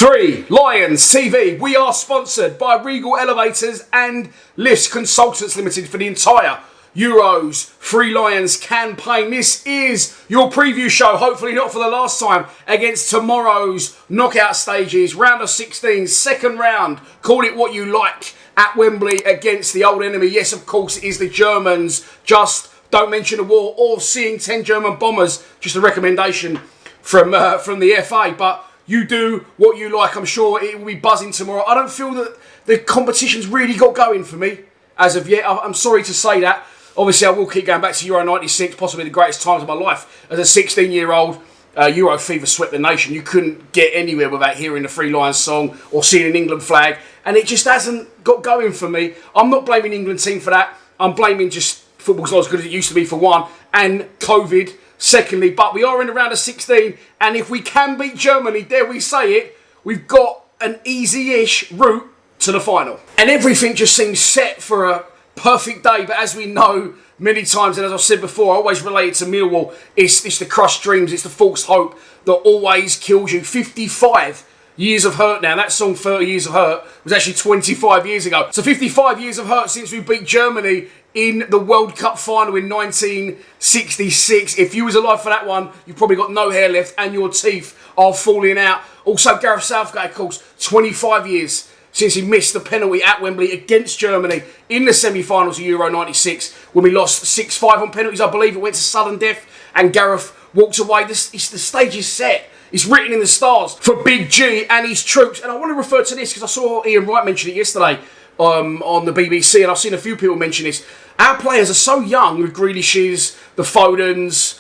Three Lions TV. We are sponsored by Regal Elevators and Lifts Consultants Limited for the entire Euros Three Lions campaign. This is your preview show, hopefully not for the last time, against tomorrow's knockout stages, round of 16, second round, call it what you like, at Wembley against the old enemy. Yes, of course, it is the Germans. Just don't mention the war or seeing 10 German bombers. Just a recommendation from the FA, but you do what you like. I'm sure it will be buzzing tomorrow. I don't feel that the competition's really got going for me as of yet. I'm sorry to say that. Obviously, I will keep going back to Euro 96, possibly the greatest times of my life. As a 16-year-old, Euro fever swept the nation. You couldn't get anywhere without hearing the Three Lions song or seeing an England flag. And it just hasn't got going for me. I'm not blaming England team for that. I'm blaming just football's not as good as it used to be, for one, and COVID, secondly. But we are in the round of 16, and if we can beat Germany, dare we say it, we've got an easy-ish route to the final. And everything just seems set for a perfect day, but as we know many times, and as I've said before, I always relate it to Millwall, it's the crushed dreams, it's the false hope that always kills you. 55 years of hurt now. That song, 30 Years of Hurt, was actually 25 years ago. So 55 years of hurt since we beat Germany in the World Cup final in 1966. If you was alive for that one, you've probably got no hair left and your teeth are falling out. Also, Gareth Southgate, of course, 25 years since he missed the penalty at Wembley against Germany in the semi-finals of Euro 96 when we lost 6-5 on penalties. I believe it went to sudden death and Gareth walked away. The stage is set. It's written in the stars for Big G and his troops. And I want to refer to this because I saw Ian Wright mention it yesterday on the BBC, and I've seen a few people mention this. Our players are so young, with Grealishes, the Fodens,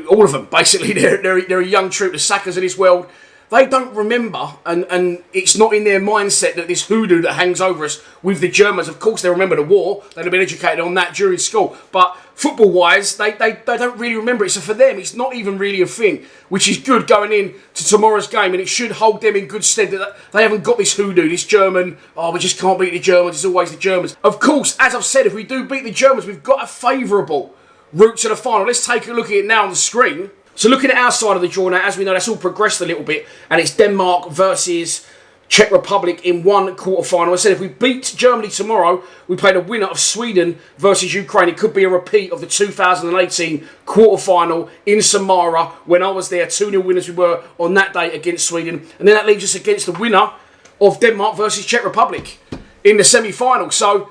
all of them, basically. They're a young troop, the Sakas of this world. They don't remember, and it's not in their mindset that this hoodoo that hangs over us with the Germans. Of course, they remember the war. They'd have been educated on that during school. But football-wise, they don't really remember it. So for them, it's not even really a thing, which is good going in to tomorrow's game. And it should hold them in good stead that they haven't got this hoodoo, this German, we just can't beat the Germans. It's always the Germans. Of course, as I've said, if we do beat the Germans, we've got a favourable route to the final. Let's take a look at it now on the screen. So looking at our side of the draw now, as we know, that's all progressed a little bit. And it's Denmark versus Czech Republic in one quarter-final. I said if we beat Germany tomorrow, we play the winner of Sweden versus Ukraine. It could be a repeat of the 2018 quarter-final in Samara when I was there. 2-0 winners we were on that day against Sweden. And then that leaves us against the winner of Denmark versus Czech Republic in the semi-final. So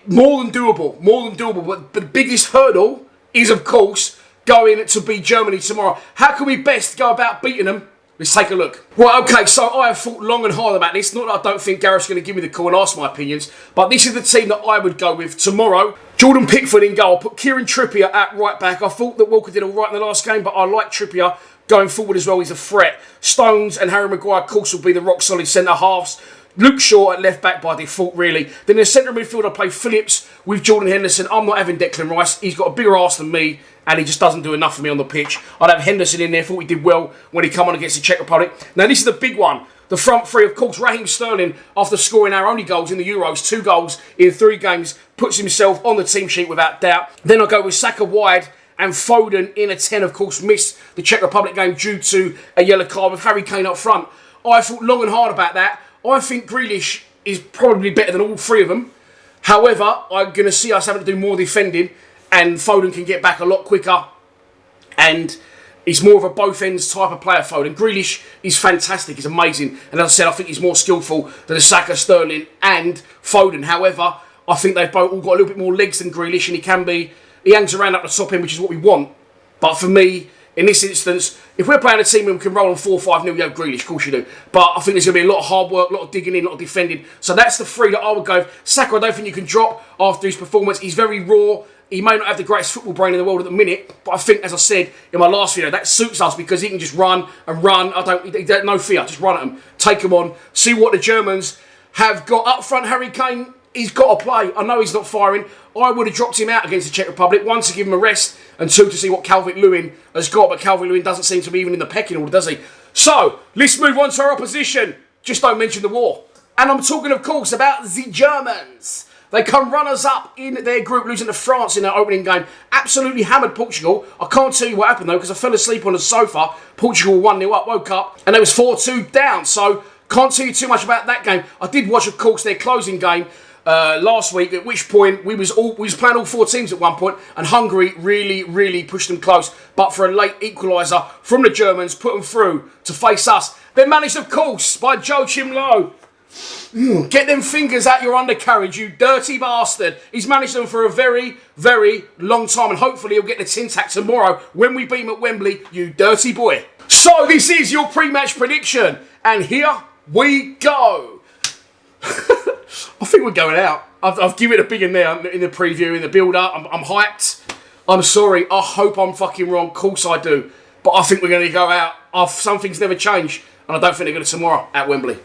more than doable. But the biggest hurdle is, of course, going to beat Germany tomorrow. How can we best go about beating them? Let's take a look. Right, okay, so I have thought long and hard about this. Not that I don't think Gareth's going to give me the call and ask my opinions, but this is the team that I would go with tomorrow. Jordan Pickford in goal. Put Kieran Trippier at right back. I thought that Walker did all right in the last game, but I like Trippier going forward as well. He's a threat. Stones and Harry Maguire, of course, will be the rock-solid centre-halves. Luke Shaw at left back by default, really. Then in the centre midfield, I play Phillips with Jordan Henderson. I'm not having Declan Rice. He's got a bigger arse than me, and he just doesn't do enough for me on the pitch. I'd have Henderson in there. Thought he did well when he come on against the Czech Republic. Now, this is the big one. The front three, of course, Raheem Sterling, after scoring our only goals in the Euros, 2 goals in 3 games, puts himself on the team sheet without doubt. Then I go with Saka wide and Foden in a 10, of course, missed the Czech Republic game due to a yellow card with Harry Kane up front. I thought long and hard about that. I think Grealish is probably better than all 3 of them. However, I'm going to see us having to do more defending, and Foden can get back a lot quicker. And he's more of a both ends type of player, Foden. Grealish is fantastic, he's amazing. And as I said, I think he's more skillful than Saka, Sterling and Foden. However, I think they've both all got a little bit more legs than Grealish, and he hangs around up the top end, which is what we want. But for me, in this instance, if we're playing a team and we can roll on 4-5-0, you have Grealish, of course you do. But I think there's going to be a lot of hard work, a lot of digging in, a lot of defending. So that's the 3 that I would go with. Saka, I don't think you can drop after his performance. He's very raw. He may not have the greatest football brain in the world at the minute, but I think, as I said in my last video, that suits us because he can just run and run. No fear, just run at them, take them on, see what the Germans have got up front. Harry Kane, he's got to play. I know he's not firing. I would have dropped him out against the Czech Republic. 1, to give him a rest, and 2, to see what Calvert-Lewin has got. But Calvert-Lewin doesn't seem to be even in the pecking order, does he? So, let's move on to our opposition. Just don't mention the war. And I'm talking, of course, about the Germans. They come runners-up in their group, losing to France in their opening game. Absolutely hammered Portugal. I can't tell you what happened, though, because I fell asleep on the sofa. Portugal 1-0 up, woke up, and it was 4-2 down. So, can't tell you too much about that game. I did watch, of course, their closing game last week, at which point we was playing all 4 teams at one point, and Hungary really pushed them close. But for a late equaliser from the Germans, put them through to face us. They're managed, of course, by Joachim Low. Get them fingers out your undercarriage, you dirty bastard. He's managed them for a very long time, and hopefully he'll get the tin tack tomorrow when we beat him at Wembley, you dirty boy. So this is your pre-match prediction, and here we go. I think we're going out. I've given it a big in there in the preview, in the build-up. I'm hyped. I'm sorry. I hope I'm fucking wrong. Of course I do. But I think we're going to go out. Some things never change, and I don't think they're going to tomorrow at Wembley.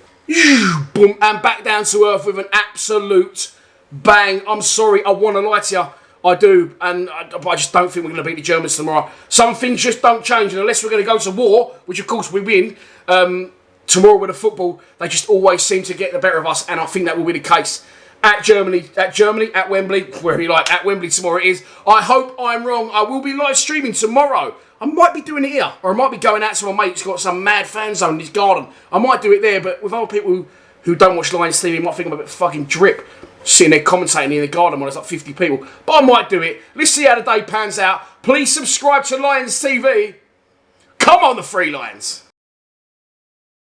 Boom, and back down to earth with an absolute bang. I'm sorry, I want to lie to you. I do, but I just don't think we're going to beat the Germans tomorrow. Some things just don't change, and unless we're going to go to war, which of course we win, tomorrow with the football, they just always seem to get the better of us, and I think that will be the case. At Germany, at Wembley, wherever you like, at Wembley tomorrow it is. I hope I'm wrong. I will be live streaming tomorrow. I might be doing it here, or I might be going out to my mate who's got some mad fan zone in his garden. I might do it there, but with other people who don't watch Lions TV, might think I'm a bit fucking drip, sitting there commentating in the garden while there's like 50 people. But I might do it. Let's see how the day pans out. Please subscribe to Lions TV. Come on, the Free Lions.